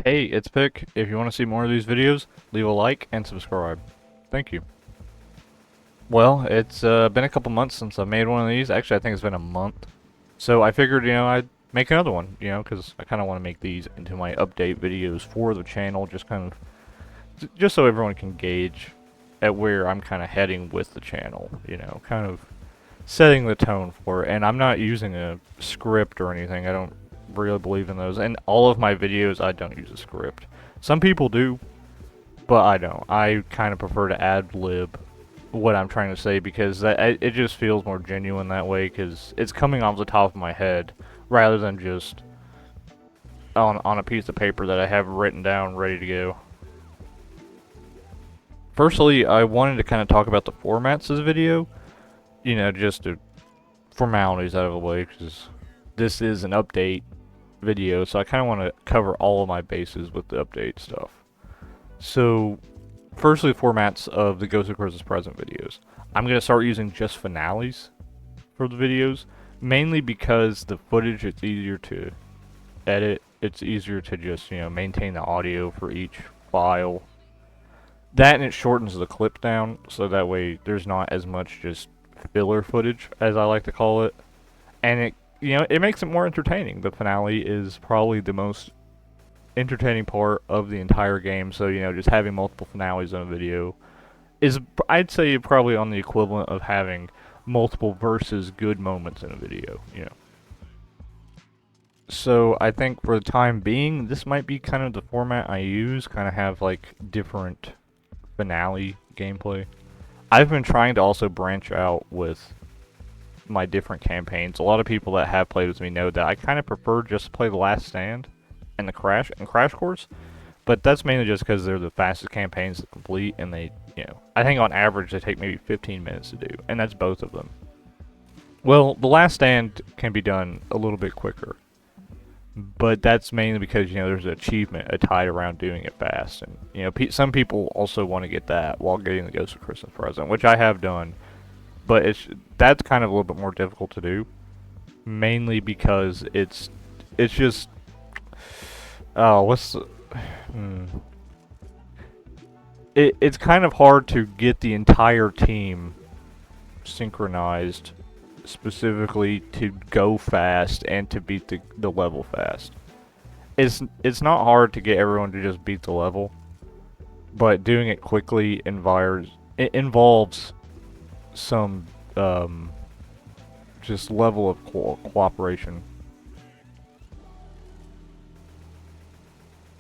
Hey, it's Pick. If you want to see more of these videos, leave a like and subscribe. Thank you. Well, it's been a couple months since I made one of these. Actually, I think it's been a month. So I figured, I'd make another one, because I kind of want to make these into my update videos for the channel, just kind of, just so everyone can gauge at where I'm kind of heading with the channel, kind of setting the tone for it. And I'm not using a script or anything. I don't really believe in those. And all of my videos, I don't use a script. Some people do, but I don't. I kind of prefer to ad-lib what I'm trying to say because it just feels more genuine that way because it's coming off the top of my head rather than just on a piece of paper that I have written down ready to go. Firstly, I wanted to kind of talk about the formats of the video, just to formalities out of the way because this is an update video, so I kind of want to cover all of my bases with the update stuff. So, firstly, formats of the Ghost of Christmas Present videos. I'm going to start using just finales for the videos, mainly because the footage, it's easier to edit. It's easier to just, maintain the audio for each file. That and it shortens the clip down, so that way there's not as much just filler footage, as I like to call it. And it makes it more entertaining. The finale is probably the most entertaining part of the entire game, so just having multiple finales in a video is, I'd say, probably on the equivalent of having multiple versus good moments in a video, So I think for the time being, this might be kind of the format I use, kind of have like different finale gameplay. I've been trying to also branch out with my different campaigns. A lot of people that have played with me know that I kind of prefer just to play The Last Stand and the Crash Course, but that's mainly just because they're the fastest campaigns to complete, and they, I think on average they take maybe 15 minutes to do, and that's both of them. Well, The Last Stand can be done a little bit quicker, but that's mainly because, there's an achievement tied around doing it fast, and, some people also want to get that while getting the Ghost of Christmas Present, which I have done, but that's kind of a little bit more difficult to do, mainly because it's just, oh, it's kind of hard to get the entire team synchronized specifically to go fast and to beat the level fast. It's not hard to get everyone to just beat the level, but doing it quickly involves some just level of cooperation.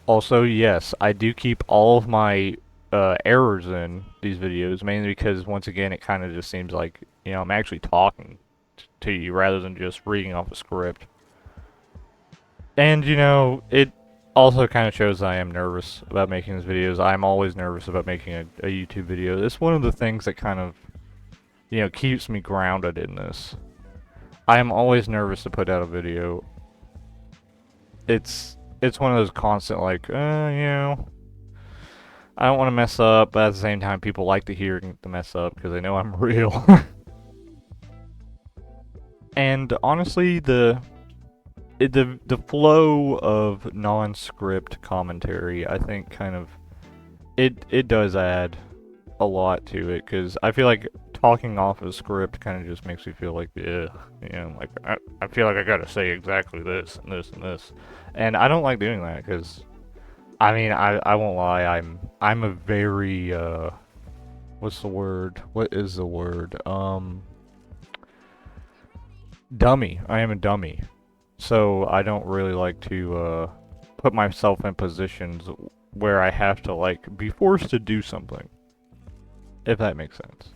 Also, yes, I do keep all of my errors in these videos, mainly because, once again, it kind of just seems like, I'm actually talking to you rather than just reading off a script. And, it also kind of shows I am nervous about making these videos. I'm always nervous about making a YouTube video. It's one of the things that kind of, keeps me grounded in this. I am always nervous to put out a video. It's one of those constant, like, I don't want to mess up, but at the same time, people like to hear the mess up because they know I'm real. And honestly, the flow of non-script commentary, I think, kind of it does add a lot to it because I feel like talking off a script kind of just makes me feel like, like I feel like I gotta say exactly this and this and this, and I don't like doing that because, I mean, I won't lie, I'm a very what's the word? What is the word? Dummy. I am a dummy, so I don't really like to put myself in positions where I have to like be forced to do something, if that makes sense.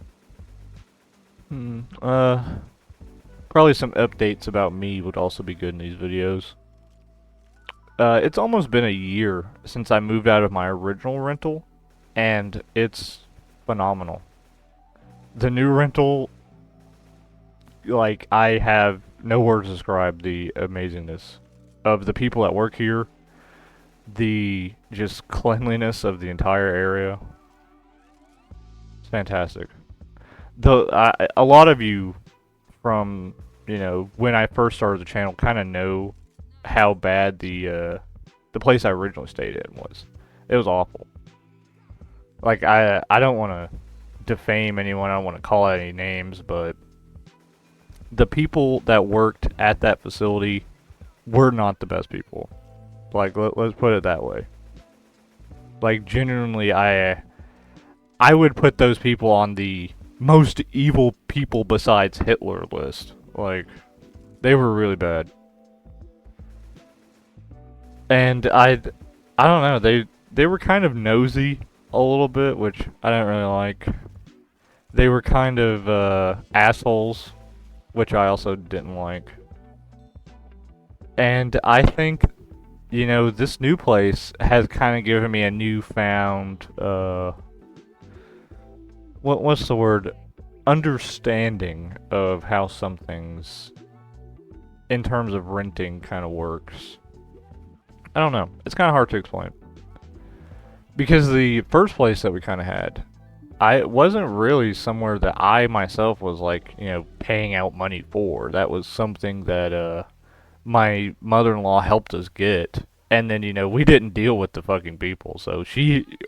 Probably some updates about me would also be good in these videos. It's almost been a year since I moved out of my original rental, and it's phenomenal. The new rental, like, I have no words to describe the amazingness of the people that work here, the just cleanliness of the entire area. It's fantastic. A lot of you from, when I first started the channel kind of know how bad the the place I originally stayed in was. It was awful. Like, I don't want to defame anyone, I don't want to call out any names, but the people that worked at that facility were not the best people. Like, let's put it that way. Like, genuinely, I would put those people on the most evil people besides Hitler list. Like, they were really bad. And I don't know, they were kind of nosy a little bit, which I didn't really like. They were kind of assholes, which I also didn't like. And I think, you know, this new place has kind of given me a newfound, what's the word? Understanding of how some things, in terms of renting, kind of works. I don't know. It's kind of hard to explain. Because the first place that we kind of had, it wasn't really somewhere that I myself was like, you know, paying out money for. That was something that my mother-in-law helped us get. And then, you know, we didn't deal with the fucking people. So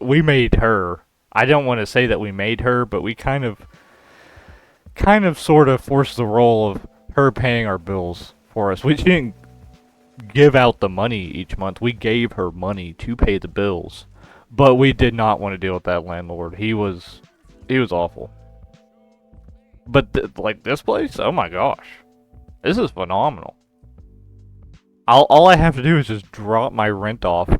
we made her. I don't want to say that we made her, but we kind of sort of forced the role of her paying our bills for us. We didn't give out the money each month. We gave her money to pay the bills. But we did not want to deal with that landlord. He was awful. But like this place, oh my gosh, this is phenomenal. All I have to do is just drop my rent off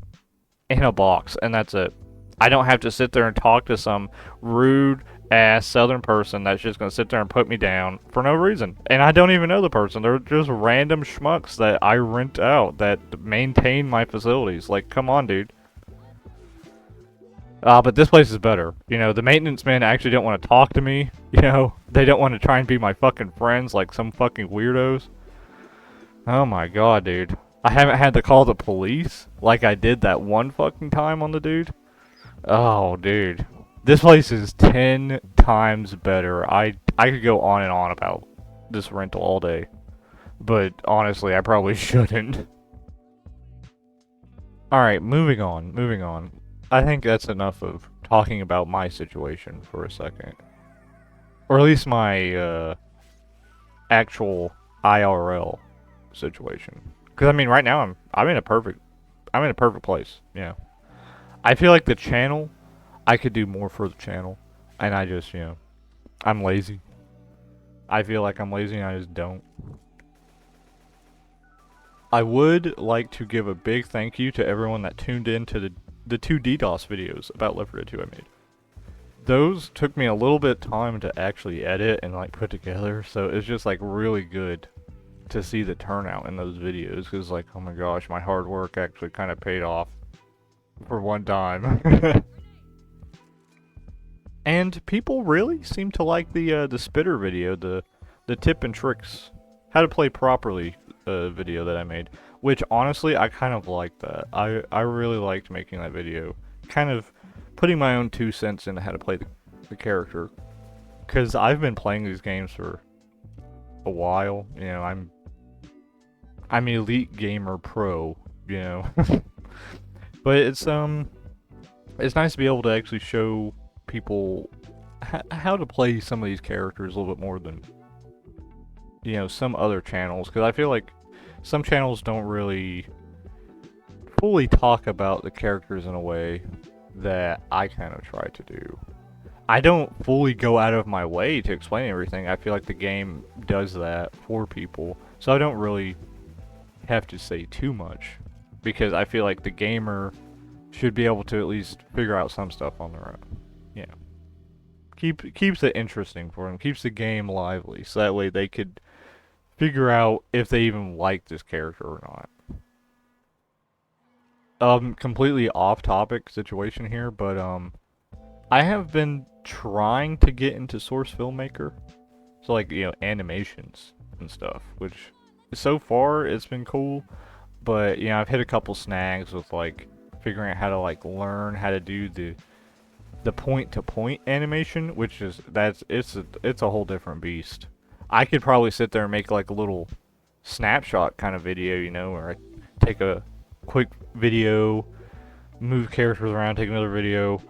in a box, and that's it. I don't have to sit there and talk to some rude ass southern person that's just gonna sit there and put me down for no reason. And I don't even know the person. They're just random schmucks that I rent out that maintain my facilities. Like, come on, dude. But this place is better. You know, the maintenance men actually don't want to talk to me. You know, they don't want to try and be my fucking friends like some fucking weirdos. Oh my god, dude. I haven't had to call the police like I did that one fucking time on the dude. Oh, dude. This place is 10 times better. I could go on and on about this rental all day. But honestly, I probably shouldn't. Alright, moving on. I think that's enough of talking about my situation for a second. Or at least my actual IRL situation. Because I mean, right now I'm in a perfect place. You know, I feel like the channel, I could do more for the channel, and I just, you know, I'm lazy. I feel like I'm lazy and I just don't. I would like to give a big thank you to everyone that tuned in to the two DDoS videos about Left 4 Dead 2 I made. Those took me a little bit of time to actually edit and like put together, so it's just like really good to see the turnout in those videos, because like, oh my gosh, my hard work actually kind of paid off for one time. And people really seem to like the spitter video, the tip and tricks, how to play properly video that I made. Which honestly, I kind of liked that. I really liked making that video, kind of putting my own 2 cents into how to play the character, because I've been playing these games for a while. You know, I'm Elite Gamer Pro. You know, but it's nice to be able to actually show people how to play some of these characters a little bit more than, you know, some other channels, because I feel like some channels don't really fully talk about the characters in a way that I kind of try to do. I don't fully go out of my way to explain everything. I feel like the game does that for people, so I don't really have to say too much, because I feel like the gamer should be able to at least figure out some stuff on their own. Yeah. Keeps it interesting for them, keeps the game lively, so that way they could figure out if they even like this character or not. Completely off-topic situation here, but I have been trying to get into Source Filmmaker, so like, you know, animations and stuff, which so far it's been cool, but you know, I've hit a couple snags with like figuring out how to like learn how to do the point-to-point animation, which is it's a whole different beast. I could probably sit there and make like a little snapshot kind of video, you know, where I take a quick video, move characters around, take another video.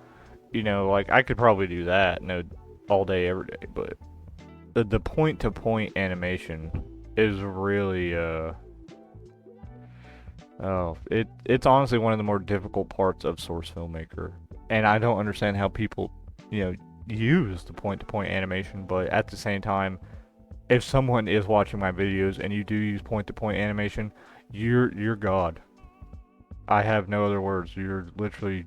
You know, like I could probably do that, all day, every day. But the point-to-point animation is really it's honestly one of the more difficult parts of Source Filmmaker, and I don't understand how people, use the point-to-point animation. But at the same time, if someone is watching my videos and you do use point-to-point animation, you're God. I have no other words. You're literally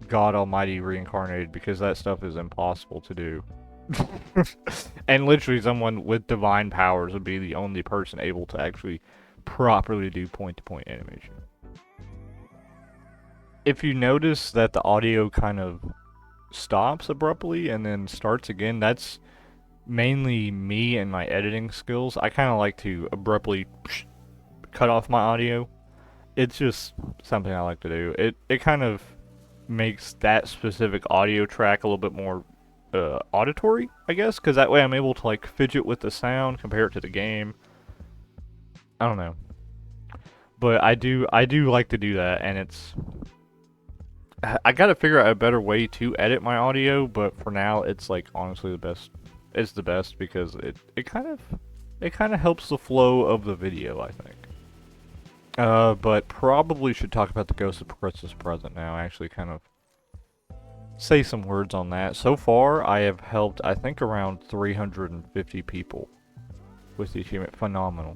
God Almighty reincarnated, because that stuff is impossible to do. And literally someone with divine powers would be the only person able to actually properly do point-to-point animation. If you notice that the audio kind of stops abruptly and then starts again, that's mainly me and my editing skills. I kind of like to abruptly cut off my audio. It's just something I like to do. It kind of makes that specific audio track a little bit more auditory, I guess, because that way I'm able to like fidget with the sound, compare it to the game. I don't know, but I do like to do that, and I gotta figure out a better way to edit my audio. But for now, it's like honestly the best. It's the best because it kind of helps the flow of the video, I think. But probably should talk about the Ghost of Christmas Present now. Actually, kind of say some words on that. So far, I have helped, I think, around 350 people with the achievement. Phenomenal.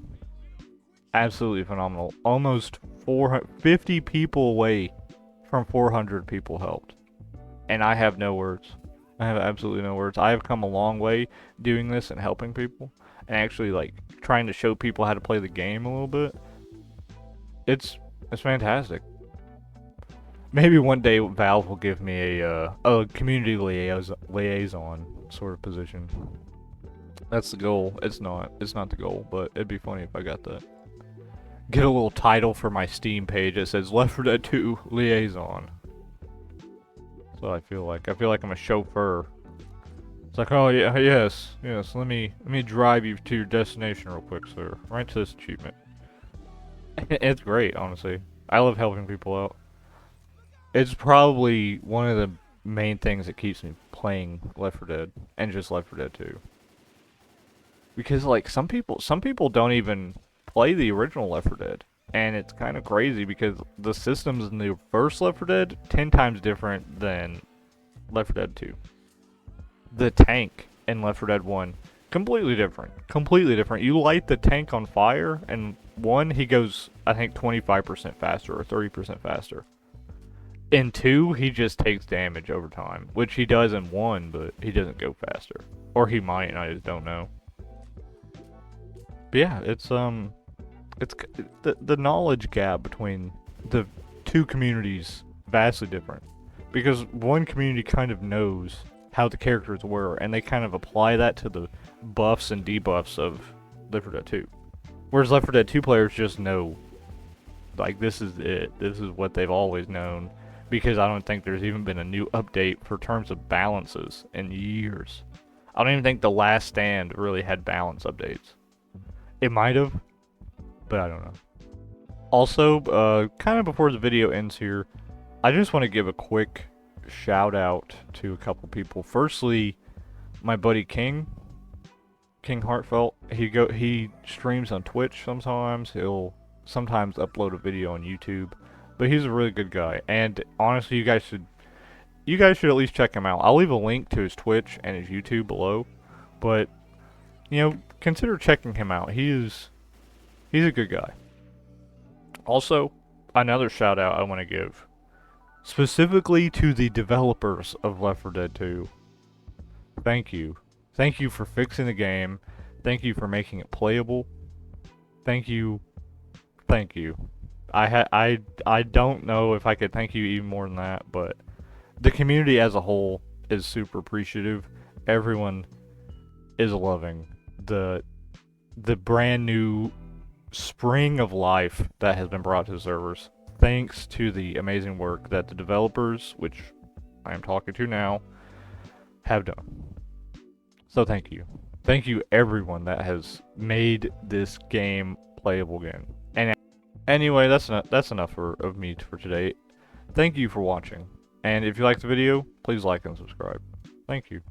Absolutely phenomenal. Almost 450 people away from 400 people helped. And I have no words. I have absolutely no words. I have come a long way doing this and helping people, and actually like trying to show people how to play the game a little bit. It's fantastic. Maybe one day Valve will give me a community liaison sort of position. That's the goal. It's not the goal, but it'd be funny if I got that. Get a little title for my Steam page that says Left 4 Dead 2 Liaison. So I feel like I'm a chauffeur. It's like, oh yeah, yes, let me drive you to your destination real quick, sir. Right to this achievement. It's great, honestly. I love helping people out. It's probably one of the main things that keeps me playing Left 4 Dead, and just Left 4 Dead 2. Because like some people don't even play the original Left 4 Dead. And it's kind of crazy because the systems in the first Left 4 Dead 10 times different than Left 4 Dead 2. The tank in Left 4 Dead 1, completely different. Completely different. You light the tank on fire, and 1, he goes, I think, 25% faster or 30% faster. In 2, he just takes damage over time, which he does in 1, but he doesn't go faster. Or he might, and I just don't know. But yeah, it's the knowledge gap between the two communities vastly different, because one community kind of knows how the characters were, and they kind of apply that to the buffs and debuffs of Left 4 Dead 2, whereas Left 4 Dead 2 players just know, like, this is it, this is what they've always known, because I don't think there's even been a new update for terms of balances in years. I don't even think The Last Stand really had balance updates. It might have, but I don't know. Also, kind of before the video ends here, I just want to give a quick shout out to a couple people. Firstly, my buddy King Heartfelt. He streams on Twitch sometimes. He'll sometimes upload a video on YouTube, but he's a really good guy. And honestly, you guys should at least check him out. I'll leave a link to his Twitch and his YouTube below, but consider checking him out. He's a good guy. Also, another shout out I want to give specifically to the developers of Left 4 Dead 2. Thank you. Thank you for fixing the game. Thank you for making it playable. Thank you. Thank you. I don't know if I could thank you even more than that, but the community as a whole is super appreciative. Everyone is loving the brand new spring of life that has been brought to the servers, thanks to the amazing work that the developers, which I am talking to now, have done. So thank you. Thank you everyone that has made this game playable again. And Anyway, that's enough of me for today. Thank you for watching, and if you liked the video, please like and subscribe. Thank you.